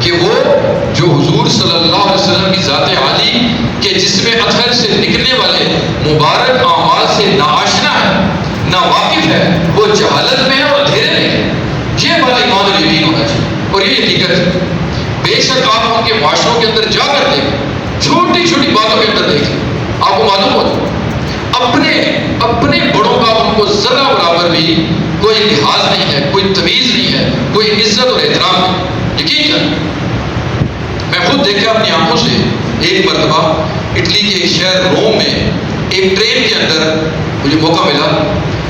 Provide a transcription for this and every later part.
کہ وہ جو حضور صلی اللہ علیہ وسلم کی ذات عالی کے جسم اطہر سے نکلنے والے مبارک اعمال سے ناآشنا ہے، نا واقف ہے، وہ جہالت میں ہے اور اندھیرے میں ہے۔ یہ ہمارا ایمان اور یقین ہونا چاہیے، اور یہ حقیقت ہے۔ بے شک آپ ان کے معاشروں کے اندر جا کر دیکھیں، چھوٹی چھوٹی باتوں کے اندر دیکھیں، آپ کو معلوم ہوتا اپنے بڑوں کا ان کو ذرا برابر بھی کوئی لحاظ نہیں ہے، کوئی تمیز نہیں ہے، کوئی عزت اور احترام نہیں۔ یقین کر، میں خود دیکھا اپنی آنکھوں سے ایک مرتبہ اٹلی کے ایک شہر روم میں ایک ٹرین کے اندر مجھے موقع ملا،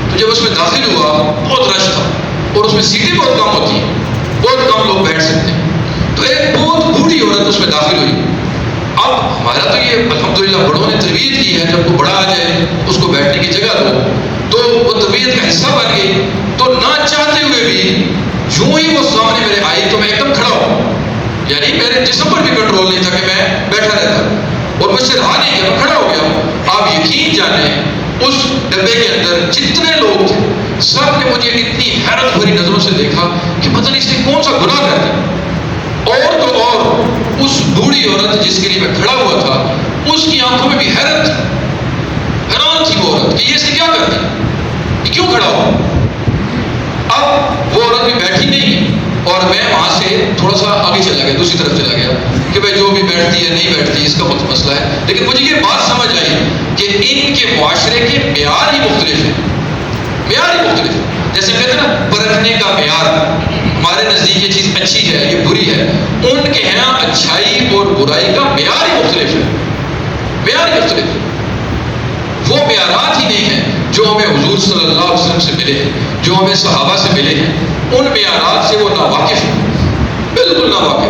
تو جب اس میں داخل ہوا بہت رش تھا اور اس میں سیٹیں بہت کم ہوتی ہیں، بہت کم لوگ بیٹھ سکتے ہیں، تو ایک بہت بوڑھی عورت اس میں داخل ہوئی۔ اب ہمارا تو یہ الحمدللہ بڑوں نے تربیت کی ہے، جب کوئی بڑا آ جائے اس کو بیٹھنے کی جگہ دو، تو وہ تربیت کا حصہ بن گئی۔ تو نہ چاہتے ہوئے بھی یوں ہی وہ سامنے میرے آئی تو میں ایک دم کھڑا ہوں، یعنی میرے جسم پر بھی کنٹرول نہیں تھا کہ میں بیٹھا رہتا، اور مجھ سے رہا نہیں گیا، میں کھڑا ہو گیا۔ آپ یقین جانیں اس ڈبے کے اندر جتنے لوگ تھے سب نے مجھے اتنی حیرت بھری نظروں سے دیکھا کہ پتہ نہیں اس نے کون سا گناہ کر دیا۔ اور تو اور اس بوڑھی عورت جس کے لیے میں کھڑا ہوا تھا اس کی آنکھوں میں بھی حیرت تھی، حیران تھی وہ عورت کہ یہ سے کیا کرتی، یہ کیوں کھڑا ہوا۔ اب وہ عورت بھی بیٹھی نہیں اور میں وہاں سے تھوڑا سا آگے چلا گیا، دوسری طرف چلا گیا کہ بھائی جو بھی بیٹھتی ہے نہیں بیٹھتی اس کا مسئلہ ہے، لیکن مجھے یہ بات سمجھ آئی کہ ان کے معاشرے کے معیار ہی مختلف ہیں، معیار ہی مختلف ہے۔ جیسے کہتے ہیں نا پرکھنے کا معیار، ہمارے نزدیک یہ چیز اچھی ہے یہ بری ہے، ان کے یہاں اچھائی اور برائی کا معیار ہی مختلف ہے، معیار ہی مختلف ہے۔ وہ معیارات ہی نہیں ہیں جو ہمیں حضور صلی اللہ علیہ وسلم سے ملے ہیں، جو ہمیں صحابہ سے ملے ہیں، ان معیارات سے وہ ناواقف ہیں، بالکل ناواقف۔